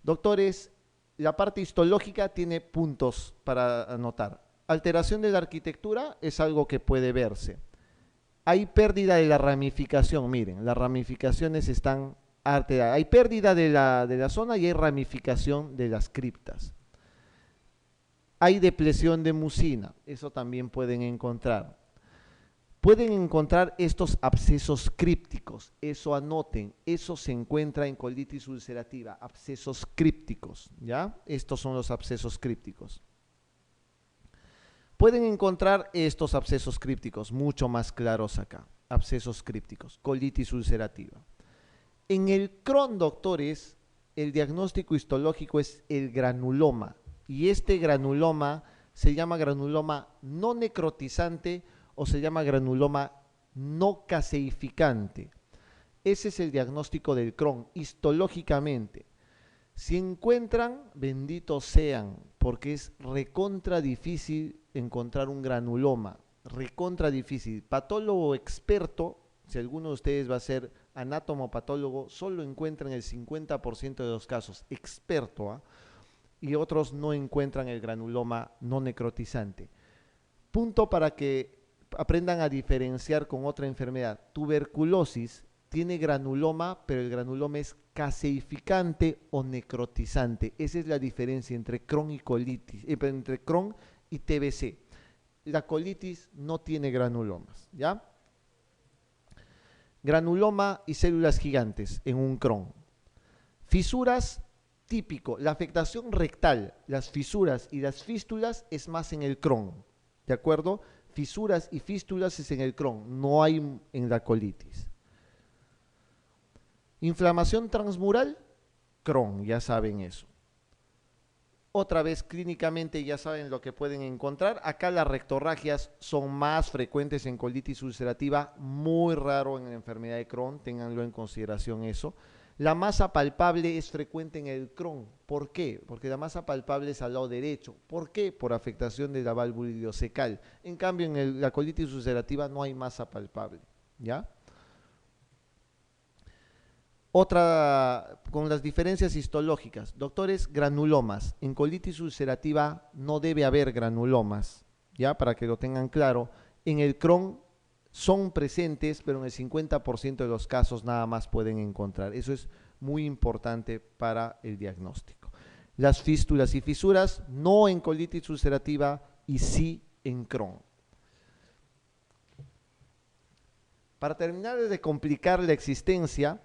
Doctores, la parte histológica tiene puntos para anotar. Alteración de la arquitectura es algo que puede verse. Hay pérdida de la ramificación, miren, las ramificaciones están alteradas. Hay pérdida de la zona y hay ramificación de las criptas. Hay depresión de mucina, eso también pueden encontrar. Pueden encontrar estos abscesos crípticos, eso anoten, eso se encuentra en colitis ulcerativa, abscesos crípticos, ¿ya? Estos son los abscesos crípticos. Pueden encontrar estos abscesos crípticos, mucho más claros acá, abscesos crípticos, colitis ulcerativa. En el Crohn, doctores, el diagnóstico histológico es el granuloma, y este granuloma se llama granuloma no necrotizante o se llama granuloma no caseificante. Ese es el diagnóstico del Crohn, histológicamente. Si encuentran, benditos sean, porque es recontra difícil encontrar un granuloma, recontra difícil. Patólogo experto, si alguno de ustedes va a ser anatomopatólogo, solo encuentran el 50% de los casos, experto, ¿eh? Y otros no encuentran el granuloma no necrotizante. Punto para que aprendan a diferenciar con otra enfermedad. Tuberculosis tiene granuloma, pero el granuloma es caseificante o necrotizante. Esa es la diferencia entre Crohn y colitis, entre Crohn y TBC. La colitis no tiene granulomas, ¿ya? Granuloma y células gigantes en un Crohn. Fisuras, típico. La afectación rectal, las fisuras y las fístulas es más en el Crohn, ¿de acuerdo? Fisuras y fístulas es en el Crohn, no hay en la colitis. Inflamación transmural, Crohn, ya saben eso. Otra vez, clínicamente ya saben lo que pueden encontrar. Acá las rectorragias son más frecuentes en colitis ulcerativa, muy raro en la enfermedad de Crohn, ténganlo en consideración eso. La masa palpable es frecuente en el Crohn. ¿Por qué? Porque la masa palpable es al lado derecho. ¿Por qué? Por afectación de la válvula ileocecal. En cambio, en la colitis ulcerativa no hay masa palpable, ¿ya? Otra, con las diferencias histológicas. Doctores, granulomas. En colitis ulcerativa no debe haber granulomas, ¿ya? Para que lo tengan claro. En el Crohn son presentes, pero en el 50% de los casos nada más pueden encontrar. Eso es muy importante para el diagnóstico. Las fístulas y fisuras, no en colitis ulcerativa y sí en Crohn. Para terminar de complicar la existencia,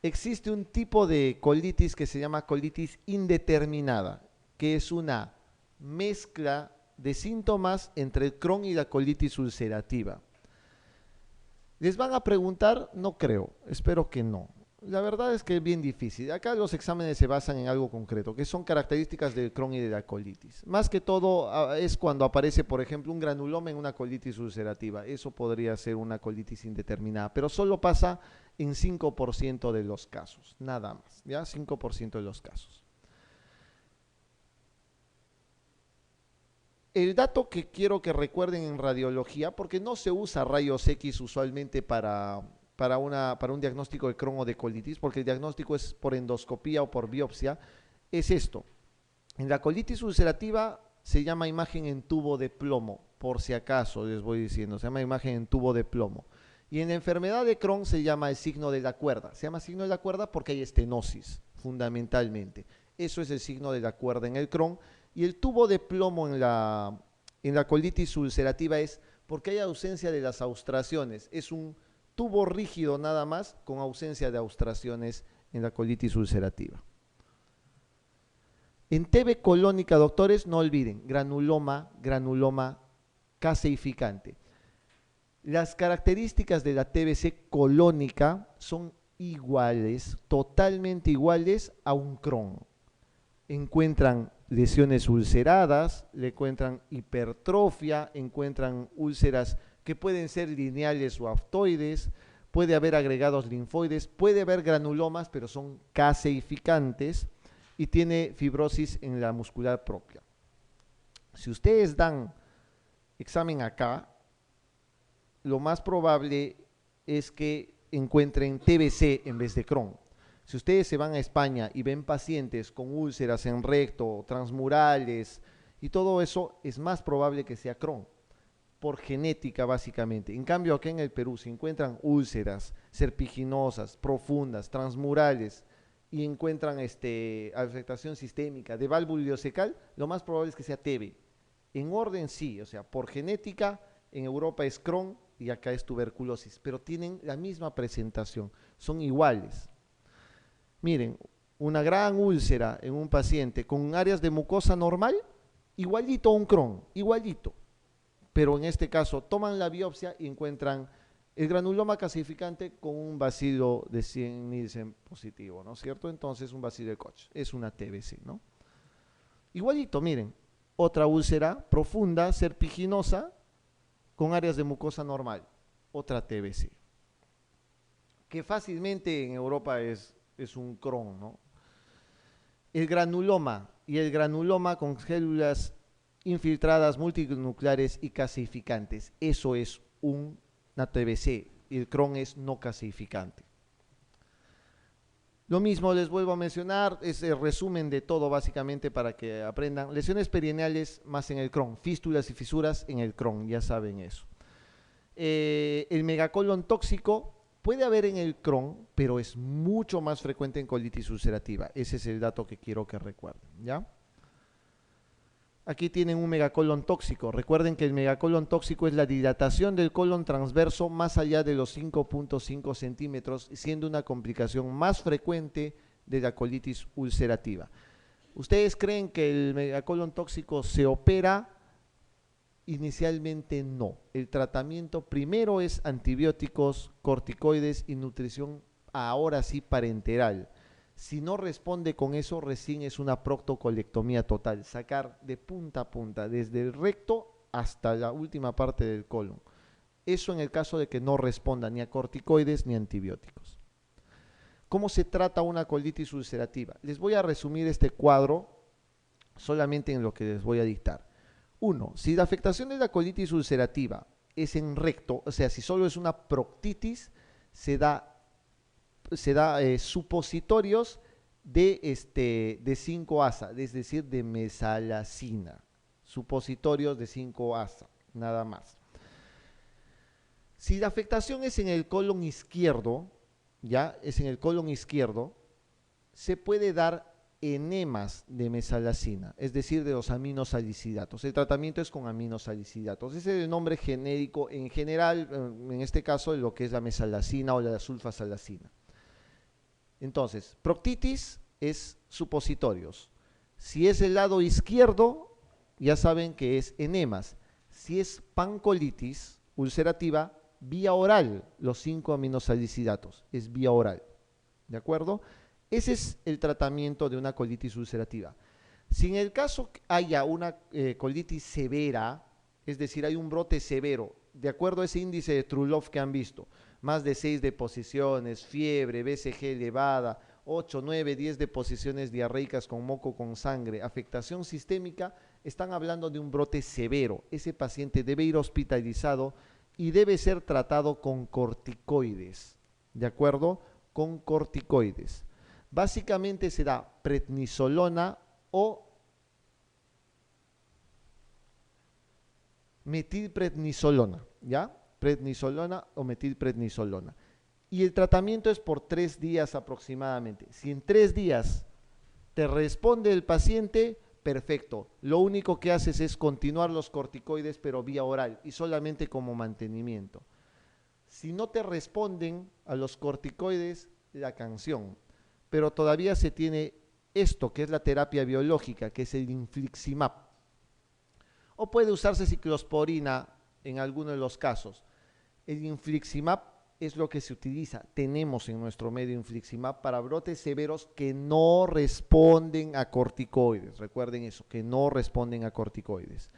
existe un tipo de colitis que se llama colitis indeterminada, que es una mezcla de síntomas entre el Crohn y la colitis ulcerativa. ¿Les van a preguntar? No creo, espero que no. La verdad es que es bien difícil. Acá los exámenes se basan en algo concreto, que son características del Crohn y de la colitis. Más que todo es cuando aparece, por ejemplo, un granuloma en una colitis ulcerativa. Eso podría ser una colitis indeterminada, pero solo pasa en 5% de los casos, nada más, ¿ya? 5% de los casos. El dato que quiero que recuerden en radiología, porque no se usa rayos X usualmente para un diagnóstico de Crohn o de colitis, porque el diagnóstico es por endoscopía o por biopsia, es esto. En la colitis ulcerativa se llama imagen en tubo de plomo, por si acaso les voy diciendo, se llama imagen en tubo de plomo. Y en la enfermedad de Crohn se llama el signo de la cuerda. Se llama signo de la cuerda porque hay estenosis, fundamentalmente. Eso es el signo de la cuerda en el Crohn. Y el tubo de plomo en la colitis ulcerativa es porque hay ausencia de las austraciones. Es un tubo rígido nada más con ausencia de austraciones en la colitis ulcerativa. En TB colónica, doctores, no olviden, granuloma caseificante. Las características de la TBC colónica son iguales, totalmente iguales a un Crohn. Encuentran lesiones ulceradas, le encuentran hipertrofia, encuentran úlceras que pueden ser lineales o aftoides, puede haber agregados linfoides, puede haber granulomas, pero son caseificantes y tiene fibrosis en la muscular propia. Si ustedes dan examen acá, lo más probable es que encuentren TBC en vez de Crohn. Si ustedes se van a España y ven pacientes con úlceras en recto, transmurales y todo eso, es más probable que sea Crohn, por genética básicamente. En cambio, aquí en el Perú se encuentran úlceras serpiginosas, profundas, transmurales y encuentran afectación sistémica de válvula ileocecal, lo más probable es que sea TB. En orden sí, o sea, por genética, en Europa es Crohn y acá es tuberculosis, pero tienen la misma presentación, son iguales. Miren, una gran úlcera en un paciente con áreas de mucosa normal, igualito a un Crohn, igualito. Pero en este caso toman la biopsia y encuentran el granuloma calcificante con un bacilo de 100 Nielsen positivo, ¿no es cierto? Entonces un bacilo de Koch, es una TBC, ¿no? Igualito, miren, otra úlcera profunda, serpiginosa, con áreas de mucosa normal, otra TBC, que fácilmente en Europa es un Crohn, ¿no? El granuloma y el granuloma con células infiltradas multinucleares y calcificantes, eso es una TBC, y el Crohn es no calcificante. Lo mismo les vuelvo a mencionar, es el resumen de todo básicamente para que aprendan. Lesiones perineales más en el Crohn, fístulas y fisuras en el Crohn, ya saben eso. El megacolon tóxico puede haber en el Crohn, pero es mucho más frecuente en colitis ulcerativa. Ese es el dato que quiero que recuerden, ¿ya? Aquí tienen un megacolon tóxico. Recuerden que el megacolon tóxico es la dilatación del colon transverso más allá de los 5.5 centímetros, siendo una complicación más frecuente de la colitis ulcerativa. ¿Ustedes creen que el megacolon tóxico se opera? Inicialmente no. El tratamiento primero es antibióticos, corticoides y nutrición, ahora sí parenteral. Si no responde con eso, recién es una proctocolectomía total, sacar de punta a punta, desde el recto hasta la última parte del colon. Eso en el caso de que no responda ni a corticoides ni a antibióticos. ¿Cómo se trata una colitis ulcerativa? Les voy a resumir este cuadro solamente en lo que les voy a dictar. 1. Si la afectación de la colitis ulcerativa es en recto, o sea, si solo es una proctitis, se da supositorios de 5-ASA, es decir, de mesalazina. Supositorios de 5-ASA, nada más. Si la afectación es en el colon izquierdo, ya es en el colon izquierdo, se puede dar enemas de mesalazina, es decir, de los aminosalicilatos. El tratamiento es con aminosalicilatos. Ese es el nombre genérico en general, en este caso, de lo que es la mesalazina o la sulfasalazina. Entonces, proctitis es supositorios. Si es el lado izquierdo, ya saben que es enemas. Si es pancolitis ulcerativa, vía oral, los 5 aminosalicilatos, es vía oral. ¿De acuerdo? Ese es el tratamiento de una colitis ulcerativa. Si en el caso haya una colitis severa, es decir, hay un brote severo, de acuerdo a ese índice de Trulov que han visto, más de 6 deposiciones, fiebre, BCG elevada, 8, 9, 10 deposiciones diarreicas con moco con sangre, afectación sistémica, están hablando de un brote severo. Ese paciente debe ir hospitalizado y debe ser tratado con corticoides, ¿de acuerdo? Con corticoides. Básicamente será prednisolona o metilprednisolona, ¿ya? Prednisolona o metilprednisolona. Y el tratamiento es por 3 días aproximadamente. Si en 3 días te responde el paciente, perfecto. Lo único que haces es continuar los corticoides, pero vía oral y solamente como mantenimiento. Si no te responden a los corticoides, la canción. Pero todavía se tiene esto, que es la terapia biológica, que es el infliximab. O puede usarse ciclosporina en alguno de los casos. El infliximab es lo que se utiliza. Tenemos en nuestro medio infliximab para brotes severos que no responden a corticoides. Recuerden eso, que no responden a corticoides.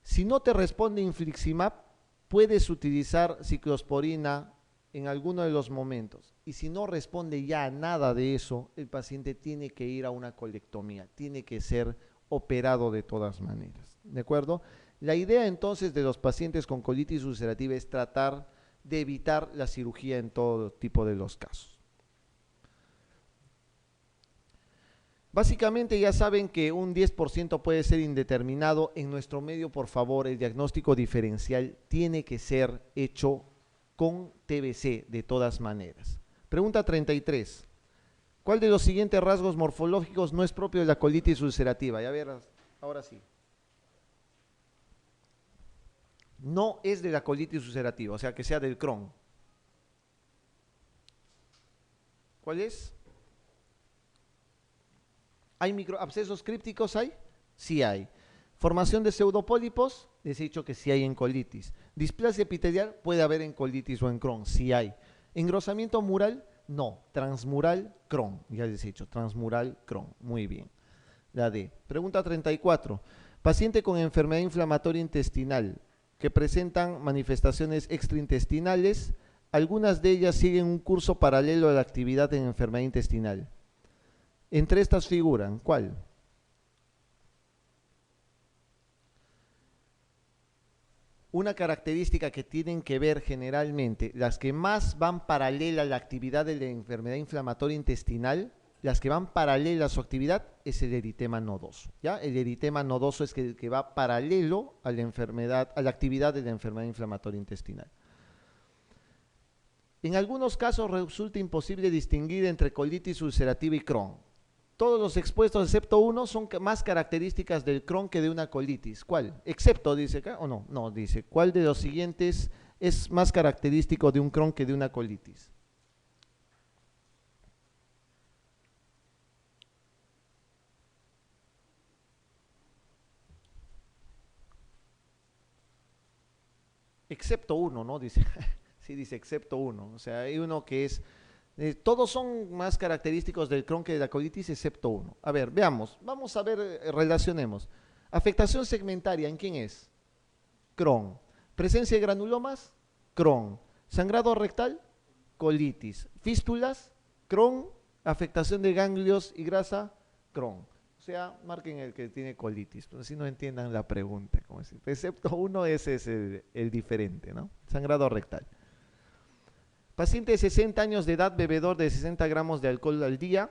Si no te responde infliximab, puedes utilizar ciclosporina en alguno de los momentos. Y si no responde ya a nada de eso, el paciente tiene que ir a una colectomía, tiene que ser operado de todas maneras. ¿De acuerdo? La idea entonces de los pacientes con colitis ulcerativa es tratar de evitar la cirugía en todo tipo de los casos. Básicamente ya saben que un 10% puede ser indeterminado. En nuestro medio, por favor, el diagnóstico diferencial tiene que ser hecho con TBC de todas maneras. Pregunta 33. ¿Cuál de los siguientes rasgos morfológicos no es propio de la colitis ulcerativa? Ya verás, ahora sí. No es de la colitis ulcerativa, o sea, que sea del Crohn. ¿Cuál es? ¿Hay microabscesos crípticos? ¿Hay? Sí hay. Formación de pseudopólipos, les he dicho que sí hay en colitis. Displasia epitelial, puede haber en colitis o en Crohn, sí hay. Engrosamiento mural, no. Transmural, Crohn, ya les he dicho, transmural, Crohn. Muy bien. La D. Pregunta 34. Paciente con enfermedad inflamatoria intestinal que presentan manifestaciones extraintestinales, algunas de ellas siguen un curso paralelo a la actividad en enfermedad intestinal. Entre estas figuran, ¿cuál? Una característica que tienen que ver generalmente, las que más van paralela a la actividad de la enfermedad inflamatoria intestinal, las que van paralela a su actividad es el eritema nodoso. ¿Ya? El eritema nodoso es el que va paralelo a la enfermedad, a la actividad de la enfermedad inflamatoria intestinal. En algunos casos resulta imposible distinguir entre colitis ulcerativa y Crohn. Todos los expuestos, excepto uno, son más características del Crohn que de una colitis. ¿Cuál? Excepto, dice acá, o no, no, dice, ¿cuál de los siguientes es más característico de un Crohn que de una colitis? Excepto uno, ¿no? Dice, sí, dice excepto uno. O sea, hay uno que es, todos son más característicos del Crohn que de la colitis, excepto uno. A ver, veamos, vamos a ver, relacionemos. Afectación segmentaria, ¿en quién es? Crohn. Presencia de granulomas, Crohn. Sangrado rectal, colitis. Fístulas, Crohn. Afectación de ganglios y grasa, Crohn. O sea, marquen el que tiene colitis, pero así no entiendan la pregunta. Como decir, excepto uno, ese es el diferente, ¿no? Sangrado rectal. Paciente de 60 años de edad, bebedor de 60 gramos de alcohol al día,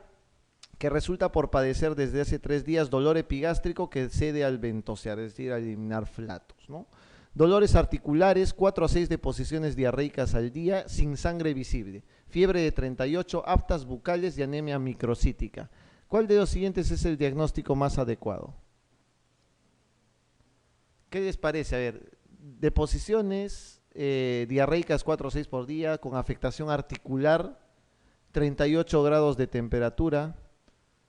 que resulta por padecer desde hace 3 días dolor epigástrico que cede al ventosear, es decir, a eliminar flatos, ¿no? Dolores articulares, 4 a 6 deposiciones diarreicas al día, sin sangre visible. Fiebre de 38, aftas bucales y anemia microcítica. ¿Cuál de los siguientes es el diagnóstico más adecuado? ¿Qué les parece? A ver, deposiciones diarreicas 4 o 6 por día, con afectación articular, 38 grados de temperatura.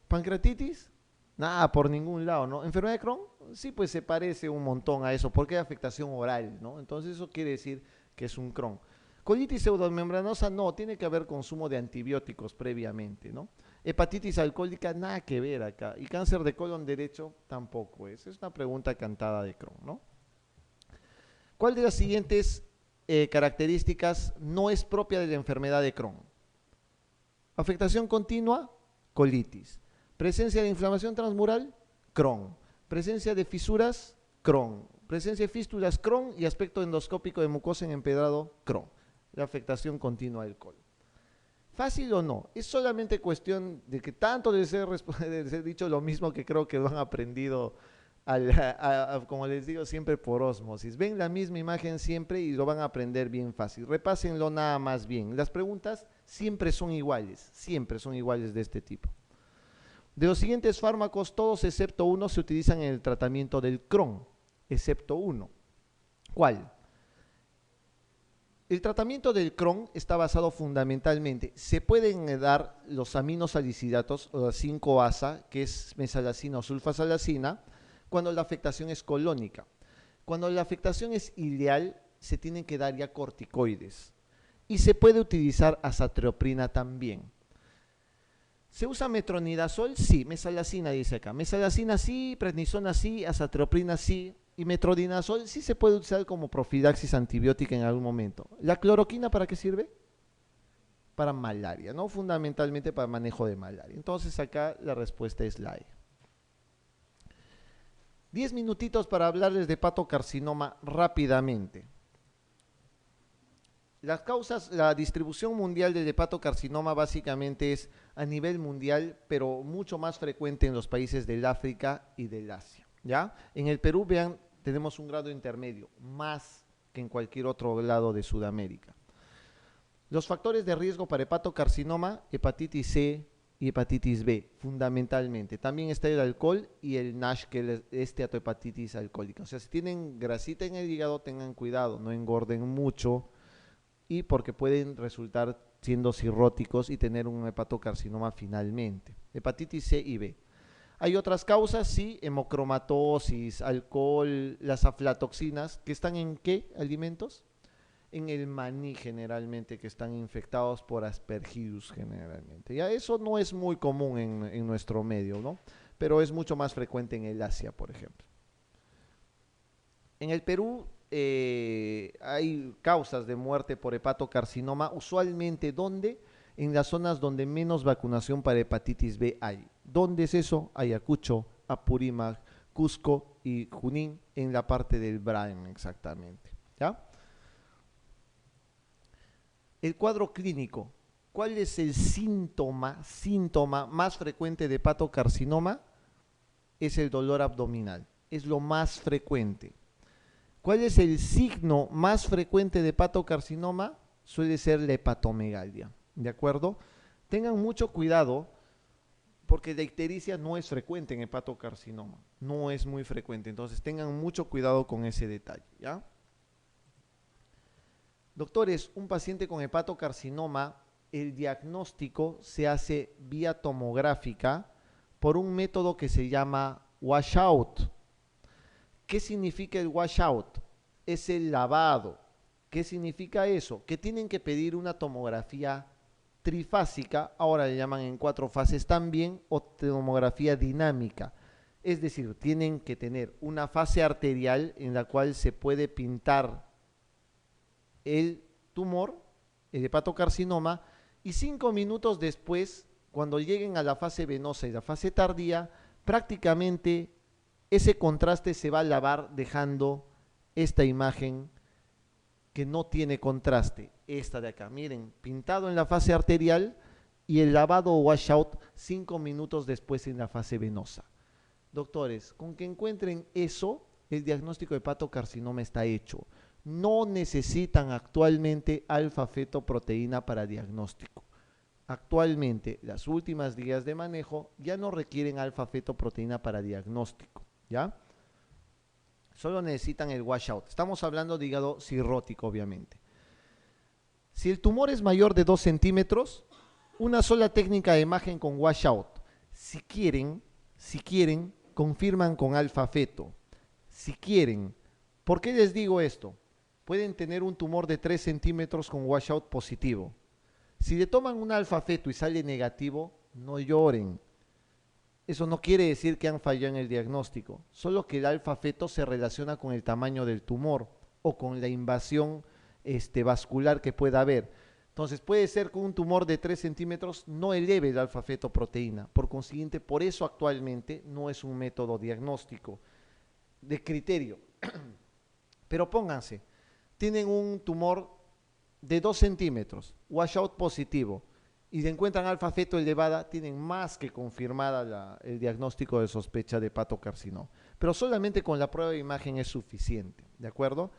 ¿Pancreatitis? Nada, por ningún lado, ¿no? ¿Enfermedad de Crohn? Sí, pues se parece un montón a eso, porque hay afectación oral, ¿no? Entonces eso quiere decir que es un Crohn. Colitis pseudomembranosa, no, tiene que haber consumo de antibióticos previamente, ¿no? Hepatitis alcohólica, nada que ver acá. Y cáncer de colon derecho, tampoco es. Es una pregunta cantada de Crohn, ¿no? ¿Cuál de las siguientes características no es propia de la enfermedad de Crohn? Afectación continua, colitis. Presencia de inflamación transmural, Crohn. Presencia de fisuras, Crohn. Presencia de fístulas, Crohn. Y aspecto endoscópico de mucosa en empedrado, Crohn. La afectación continua del colon. ¿Fácil o no? Es solamente cuestión de que tanto les he dicho lo mismo que creo que lo han aprendido, como les digo, siempre por ósmosis. Ven la misma imagen siempre y lo van a aprender bien fácil. Repásenlo nada más bien. Las preguntas siempre son iguales de este tipo. De los siguientes fármacos, todos excepto uno se utilizan en el tratamiento del Crohn, excepto uno. ¿Cuál? El tratamiento del Crohn está basado fundamentalmente, se pueden dar los aminosalicilatos o la 5-asa, que es mesalacina o sulfasalacina, cuando la afectación es colónica. Cuando la afectación es ileal, se tienen que dar ya corticoides. Y se puede utilizar azathioprina también. ¿Se usa metronidazol? Sí. Mesalacina dice acá. Mesalacina sí, prednisona sí, azathioprina sí. Y metronidazol sí se puede usar como profilaxis antibiótica en algún momento. ¿La cloroquina para qué sirve? Para malaria, ¿no? Fundamentalmente para manejo de malaria. Entonces acá la respuesta es la E. 10 minutitos para hablarles de patocarcinoma rápidamente. Las causas, la distribución mundial del hepatocarcinoma básicamente es a nivel mundial, pero mucho más frecuente en los países del África y del Asia, ¿ya? En el Perú, vean, tenemos un grado intermedio, más que en cualquier otro lado de Sudamérica. Los factores de riesgo para hepatocarcinoma, hepatitis C y hepatitis B, fundamentalmente. También está el alcohol y el NASH, que es esteatohepatitis alcohólica. O sea, si tienen grasita en el hígado, tengan cuidado, no engorden mucho, y porque pueden resultar siendo cirróticos y tener un hepatocarcinoma finalmente. Hepatitis C y B. Hay otras causas, sí, hemocromatosis, alcohol, las aflatoxinas, que están en ¿qué alimentos? En el maní generalmente, que están infectados por Aspergillus generalmente. Ya eso no es muy común en nuestro medio, ¿no? Pero es mucho más frecuente en el Asia, por ejemplo. En el Perú hay causas de muerte por hepatocarcinoma, usualmente ¿dónde? En las zonas donde menos vacunación para hepatitis B hay. ¿Dónde es eso? Ayacucho, Apurímac, Cusco y Junín, en la parte del Brain exactamente. ¿Ya? El cuadro clínico. ¿Cuál es el síntoma más frecuente de hepatocarcinoma? Es el dolor abdominal. Es lo más frecuente. ¿Cuál es el signo más frecuente de hepatocarcinoma? Suele ser la hepatomegalia, ¿de acuerdo? Tengan mucho cuidado porque la ictericia no es frecuente en hepatocarcinoma, no es muy frecuente, entonces tengan mucho cuidado con ese detalle, ¿ya? Doctores, un paciente con hepatocarcinoma, el diagnóstico se hace vía tomográfica por un método que se llama washout. ¿Qué significa el washout? Es el lavado. ¿Qué significa eso? Que tienen que pedir una tomografía trifásica, ahora le llaman en 4 fases también, o tomografía dinámica. Es decir, tienen que tener una fase arterial en la cual se puede pintar el tumor, el hepatocarcinoma, y 5 minutos después, cuando lleguen a la fase venosa y la fase tardía, prácticamente ese contraste se va a lavar dejando esta imagen que no tiene contraste, esta de acá, miren, pintado en la fase arterial y el lavado o washout 5 minutos después en la fase venosa. Doctores, con que encuentren eso, el diagnóstico de hepatocarcinoma está hecho. No necesitan actualmente alfa-fetoproteína para diagnóstico. Actualmente, las últimas guías de manejo ya no requieren alfa-fetoproteína para diagnóstico, ¿ya? Solo necesitan el washout. Estamos hablando de hígado cirrótico, obviamente. Si el tumor es mayor de 2 centímetros, una sola técnica de imagen con washout. Si quieren, confirman con alfa-feto. Si quieren, ¿por qué les digo esto? Pueden tener un tumor de 3 centímetros con washout positivo. Si le toman un alfa-feto y sale negativo, no lloren. Eso no quiere decir que han fallado en el diagnóstico, solo que el alfa-feto se relaciona con el tamaño del tumor o con la invasión vascular que pueda haber. Entonces puede ser que un tumor de 3 centímetros no eleve el alfa-fetoproteína. Por consiguiente, por eso actualmente no es un método diagnóstico de criterio. Pero pónganse, tienen un tumor de 2 centímetros, washout positivo, y se encuentran alfa-feto elevada, tienen más que confirmada el diagnóstico de sospecha de hepatocarcinoma. Pero solamente con la prueba de imagen es suficiente, ¿de acuerdo?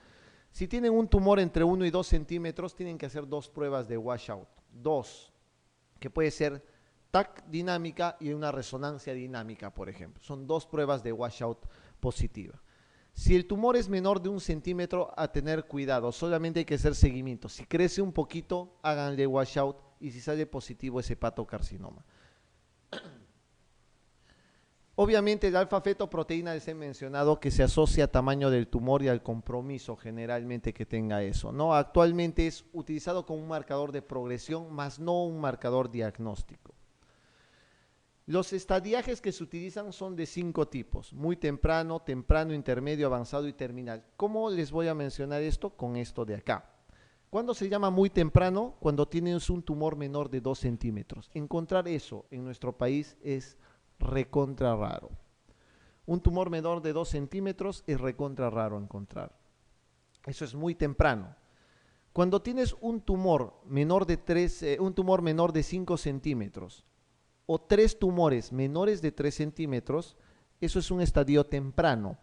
Si tienen un tumor entre 1 y 2 centímetros, tienen que hacer 2 pruebas de washout. 2, que puede ser TAC dinámica y una resonancia dinámica, por ejemplo. Son 2 pruebas de washout positiva. Si el tumor es menor de 1 centímetro, a tener cuidado, solamente hay que hacer seguimiento. Si crece un poquito, háganle washout, y si sale positivo es hepatocarcinoma. Obviamente el alfa-fetoproteína les he mencionado que se asocia al tamaño del tumor y al compromiso generalmente que tenga eso, ¿no? Actualmente es utilizado como un marcador de progresión, más no un marcador diagnóstico. Los estadiajes que se utilizan son de 5 tipos: muy temprano, temprano, intermedio, avanzado y terminal. ¿Cómo les voy a mencionar esto? Con esto de acá. ¿Cuándo se llama muy temprano? Cuando tienes un tumor menor de 2 centímetros. Encontrar eso en nuestro país es recontra raro. Un tumor menor de 2 centímetros es recontra raro encontrar. Eso es muy temprano. Cuando tienes un tumor menor de un tumor menor de 5 centímetros o 3 tumores menores de 3 centímetros, eso es un estadio temprano.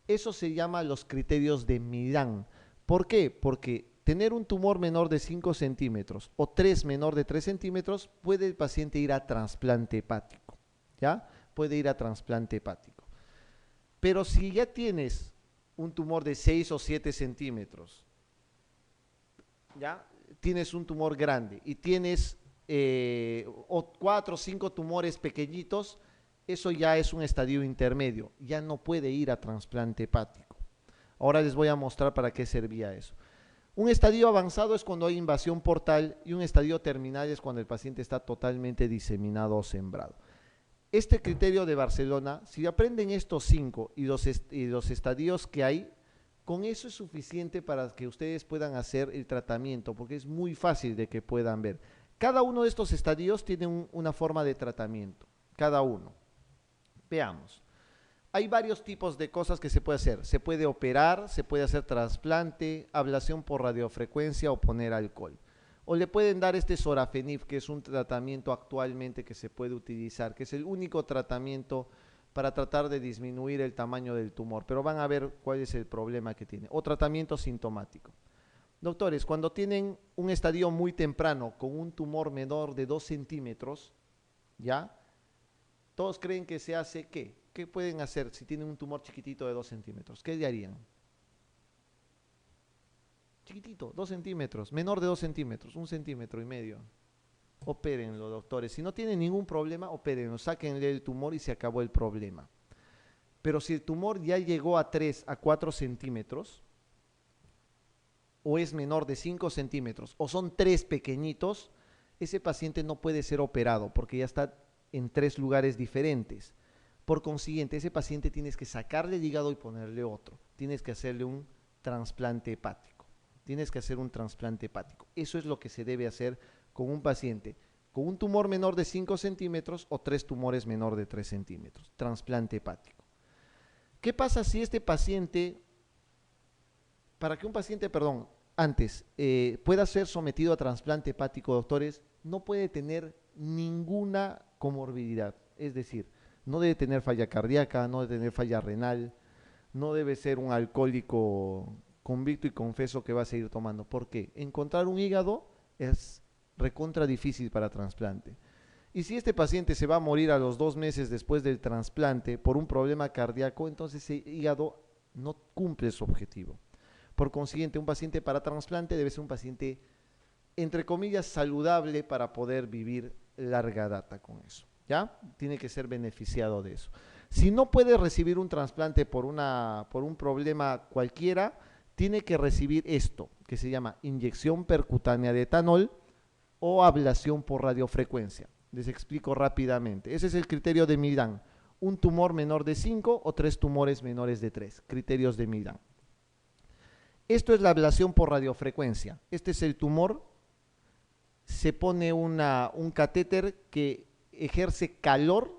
Eso se llama los criterios de Milán. ¿Por qué? Porque tener un tumor menor de 5 centímetros o 3 menor de 3 centímetros, puede el paciente ir a trasplante hepático. ¿Ya? Puede ir a trasplante hepático. Pero si ya tienes un tumor de 6 o 7 centímetros, ¿ya? Tienes un tumor grande y tienes 4 o 5 tumores pequeñitos, eso ya es un estadio intermedio, ya no puede ir a trasplante hepático. Ahora les voy a mostrar para qué servía eso. Un estadio avanzado es cuando hay invasión portal y un estadio terminal es cuando el paciente está totalmente diseminado o sembrado. Este criterio de Barcelona, si aprenden estos 5 y los estadios que hay, con eso es suficiente para que ustedes puedan hacer el tratamiento, porque es muy fácil de que puedan ver. Cada uno de estos estadios tiene una forma de tratamiento, cada uno. Veamos. Hay varios tipos de cosas que se puede hacer. Se puede operar, se puede hacer trasplante, ablación por radiofrecuencia o poner alcohol. O le pueden dar este sorafenib, que es un tratamiento actualmente que se puede utilizar, que es el único tratamiento para tratar de disminuir el tamaño del tumor. Pero van a ver cuál es el problema que tiene. O tratamiento sintomático. Doctores, cuando tienen un estadio muy temprano con un tumor menor de 2 centímetros, ¿ya? Todos creen que se hace ¿qué? ¿Qué pueden hacer si tienen un tumor chiquitito de 2 centímetros? ¿Qué le harían? Chiquitito, 2 centímetros, menor de 2 centímetros, 1,5 centímetros. Opérenlo, doctores. Si no tienen ningún problema, opérenlo, sáquenle el tumor y se acabó el problema. Pero si el tumor ya llegó a 3 a 4 centímetros, o es menor de 5 centímetros, o son 3 pequeñitos, ese paciente no puede ser operado porque ya está en 3 lugares diferentes. Por consiguiente, ese paciente tienes que sacarle el hígado y ponerle otro. Tienes que hacerle un trasplante hepático. Tienes que hacer un trasplante hepático. Eso es lo que se debe hacer con un paciente con un tumor menor de 5 centímetros o 3 tumores menor de 3 centímetros. Trasplante hepático. ¿Qué pasa si este paciente, para que un paciente, perdón, antes pueda ser sometido a trasplante hepático, doctores, no puede tener ninguna comorbilidad? Es decir, no debe tener falla cardíaca, no debe tener falla renal, no debe ser un alcohólico convicto y confeso que va a seguir tomando. ¿Por qué? Encontrar un hígado es recontra difícil para trasplante. Y si este paciente se va a morir a los 2 meses después del trasplante por un problema cardíaco, entonces ese hígado no cumple su objetivo. Por consiguiente, un paciente para trasplante debe ser un paciente, entre comillas, saludable para poder vivir larga data con eso. ¿Ya? Tiene que ser beneficiado de eso. Si no puede recibir un trasplante por un problema cualquiera, tiene que recibir esto, que se llama inyección percutánea de etanol o ablación por radiofrecuencia. Les explico rápidamente. Ese es el criterio de Milán. Un tumor menor de 5 o 3 tumores menores de 3. Criterios de Milán. Esto es la ablación por radiofrecuencia. Este es el tumor. Se pone un catéter que ejerce calor,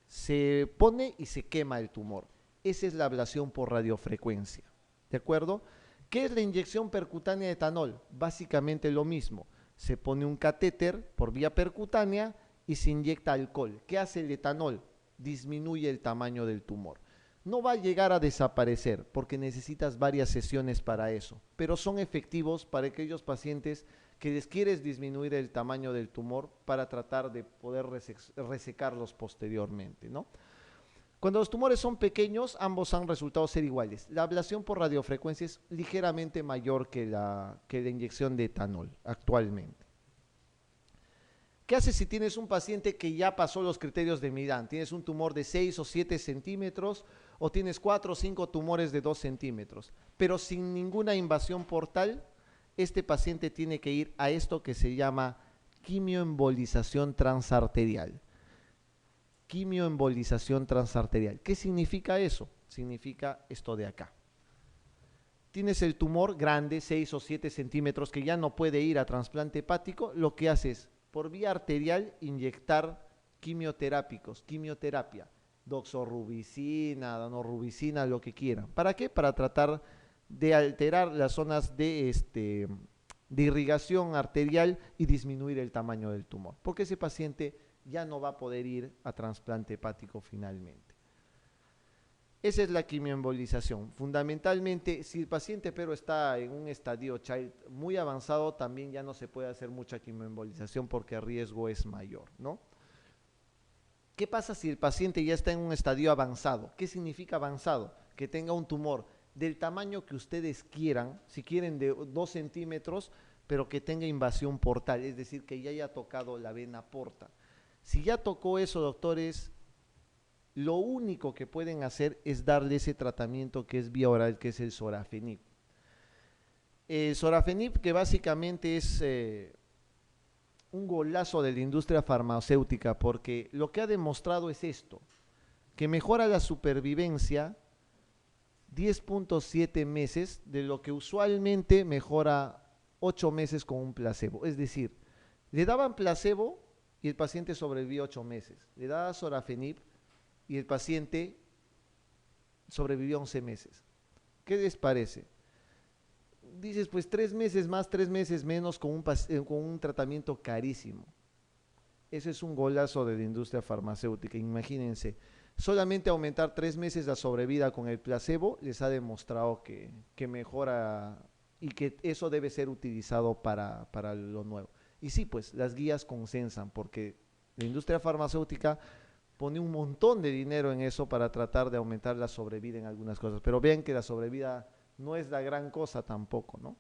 se pone y se quema el tumor. Esa es la ablación por radiofrecuencia. ¿De acuerdo? ¿Qué es la inyección percutánea de etanol? Básicamente lo mismo. Se pone un catéter por vía percutánea y se inyecta alcohol. ¿Qué hace el etanol? Disminuye el tamaño del tumor. No va a llegar a desaparecer porque necesitas varias sesiones para eso, pero son efectivos para aquellos pacientes que les quieres disminuir el tamaño del tumor para tratar de poder resecarlos posteriormente, ¿no? Cuando los tumores son pequeños, ambos han resultado ser iguales. La ablación por radiofrecuencia es ligeramente mayor que la inyección de etanol actualmente. ¿Qué haces si tienes un paciente que ya pasó los criterios de Milán? Tienes un tumor de 6 o 7 centímetros o tienes 4 o 5 tumores de 2 centímetros, pero sin ninguna invasión portal. Este paciente tiene que ir a esto que se llama quimioembolización transarterial. Quimioembolización transarterial. ¿Qué significa eso? Significa esto de acá. Tienes el tumor grande, 6 o 7 centímetros, que ya no puede ir a trasplante hepático. Lo que haces por vía arterial inyectar quimioterápicos, quimioterapia, doxorubicina, danorubicina, lo que quieran. ¿Para qué? Para tratar de alterar las zonas de irrigación arterial y disminuir el tamaño del tumor, porque ese paciente ya no va a poder ir a trasplante hepático finalmente. Esa es la quimioembolización. Fundamentalmente, si el paciente pero está en un estadio child muy avanzado, también ya no se puede hacer mucha quimioembolización porque el riesgo es mayor, ¿no? ¿Qué pasa si el paciente ya está en un estadio avanzado? ¿Qué significa avanzado? Que tenga un tumor del tamaño que ustedes quieran, si quieren de 2 centímetros, pero que tenga invasión portal, es decir, que ya haya tocado la vena porta. Si ya tocó eso, doctores, lo único que pueden hacer es darle ese tratamiento que es vía oral, que es el sorafenib. El sorafenib, que básicamente es un golazo de la industria farmacéutica, porque lo que ha demostrado es esto, que mejora la supervivencia 10.7 meses de lo que usualmente mejora 8 meses con un placebo. Es decir, le daban placebo y el paciente sobrevivió 8 meses. Le daba sorafenib y el paciente sobrevivió 11 meses. ¿Qué les parece? Dices, pues 3 meses más, 3 meses menos con un tratamiento carísimo. Eso es un golazo de la industria farmacéutica. Imagínense, solamente aumentar 3 meses la sobrevida con el placebo les ha demostrado que mejora y que eso debe ser utilizado para lo nuevo. Y sí, pues las guías consensan porque la industria farmacéutica pone un montón de dinero en eso para tratar de aumentar la sobrevida en algunas cosas. Pero vean que la sobrevida no es la gran cosa tampoco, ¿no?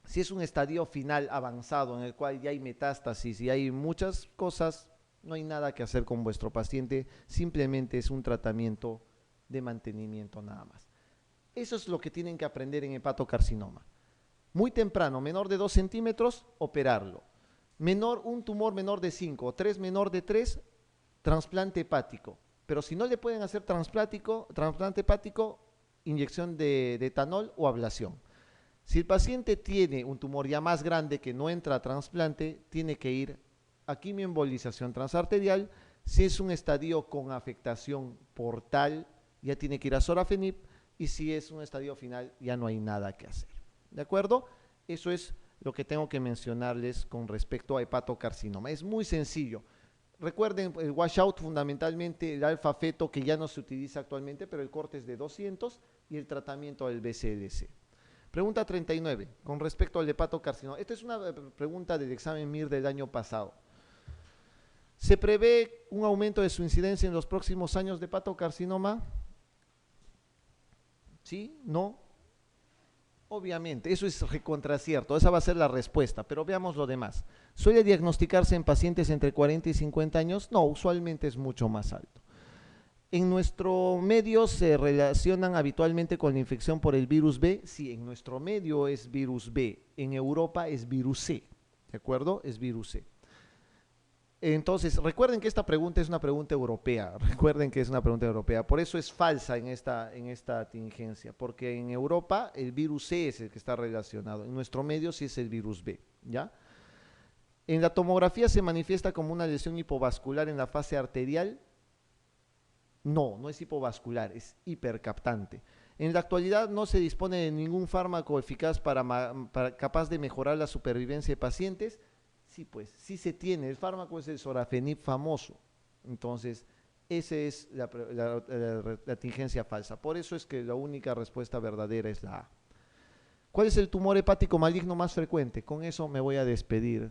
Si es un estadio final avanzado en el cual ya hay metástasis y hay muchas cosas, no hay nada que hacer con vuestro paciente, simplemente es un tratamiento de mantenimiento nada más. Eso es lo que tienen que aprender en hepatocarcinoma. Muy temprano, menor de 2 centímetros, operarlo. Un tumor menor de 5 o 3 menor de 3, trasplante hepático. Pero si no le pueden hacer trasplante hepático, inyección de etanol o ablación. Si el paciente tiene un tumor ya más grande que no entra a trasplante, tiene que ir a quimioembolización transarterial. Si es un estadio con afectación portal, ya tiene que ir a sorafenib. Y si es un estadio final, ya no hay nada que hacer. ¿De acuerdo? Eso es lo que tengo que mencionarles con respecto a hepatocarcinoma. Es muy sencillo. Recuerden, el washout fundamentalmente, el alfa feto que ya no se utiliza actualmente, pero el corte es de 200 y el tratamiento del BCLC. Pregunta 39, con respecto al hepatocarcinoma. Esta es una pregunta del examen MIR del año pasado. ¿Se prevé un aumento de su incidencia en los próximos años de hepatocarcinoma? ¿Sí? ¿No? Obviamente, eso es recontracierto, esa va a ser la respuesta, pero veamos lo demás. ¿Suele diagnosticarse en pacientes entre 40 y 50 años? No, usualmente es mucho más alto. En nuestro medio se relacionan habitualmente con la infección por el virus B. Sí, en nuestro medio es virus B, en Europa es virus C, ¿de acuerdo? Es virus C. Entonces, recuerden que esta pregunta es una pregunta europea, recuerden que es una pregunta europea, por eso es falsa en esta tingencia, porque en Europa el virus C es el que está relacionado, en nuestro medio sí es el virus B, ¿ya? En la tomografía se manifiesta como una lesión hipovascular en la fase arterial. No, no es hipovascular, es hipercaptante. En la actualidad no se dispone de ningún fármaco eficaz capaz de mejorar la supervivencia de pacientes. Sí, pues, sí se tiene. El fármaco es el sorafenib famoso. Entonces, esa es la tingencia falsa. Por eso es que la única respuesta verdadera es la A. ¿Cuál es el tumor hepático maligno más frecuente? Con eso me voy a despedir.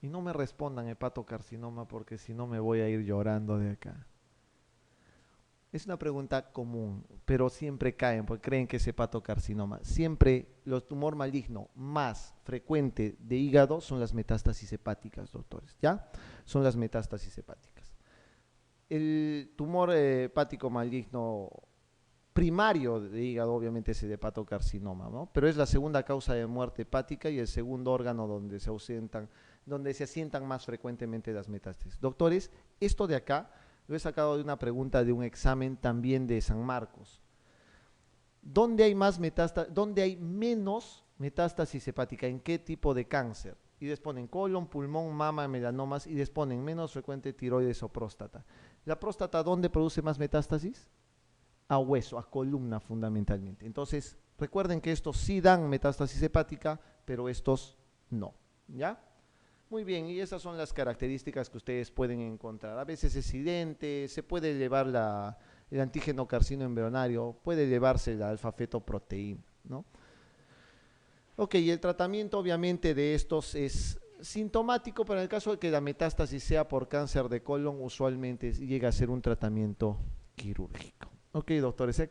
Y no me respondan hepatocarcinoma porque si no me voy a ir llorando de acá. Es una pregunta común, pero siempre caen porque creen que es hepatocarcinoma. Siempre los tumor maligno más frecuente de hígado son las metástasis hepáticas, doctores, ¿ya? Son las metástasis hepáticas. El tumor hepático maligno primario de hígado obviamente es el hepatocarcinoma, ¿no? Pero es la segunda causa de muerte hepática y el segundo órgano donde se asientan más frecuentemente las metástasis. Doctores, esto de acá lo he sacado de una pregunta de un examen también de San Marcos. ¿Dónde hay menos metástasis hepática? ¿En qué tipo de cáncer? Y les ponen colon, pulmón, mama, melanomas y les ponen menos frecuente tiroides o próstata. ¿La próstata dónde produce más metástasis? A hueso, a columna fundamentalmente. Entonces, Recuerden que estos sí dan metástasis hepática, pero estos no, ¿ya? Muy bien, y esas son las características que ustedes pueden encontrar. A veces es silente, se puede elevar el antígeno carcino embrionario, puede elevarse la alfa-fetoproteína, ¿no? Ok, y el tratamiento obviamente de estos es sintomático, pero en el caso de que la metástasis sea por cáncer de colon, usualmente llega a ser un tratamiento quirúrgico. Ok, doctores.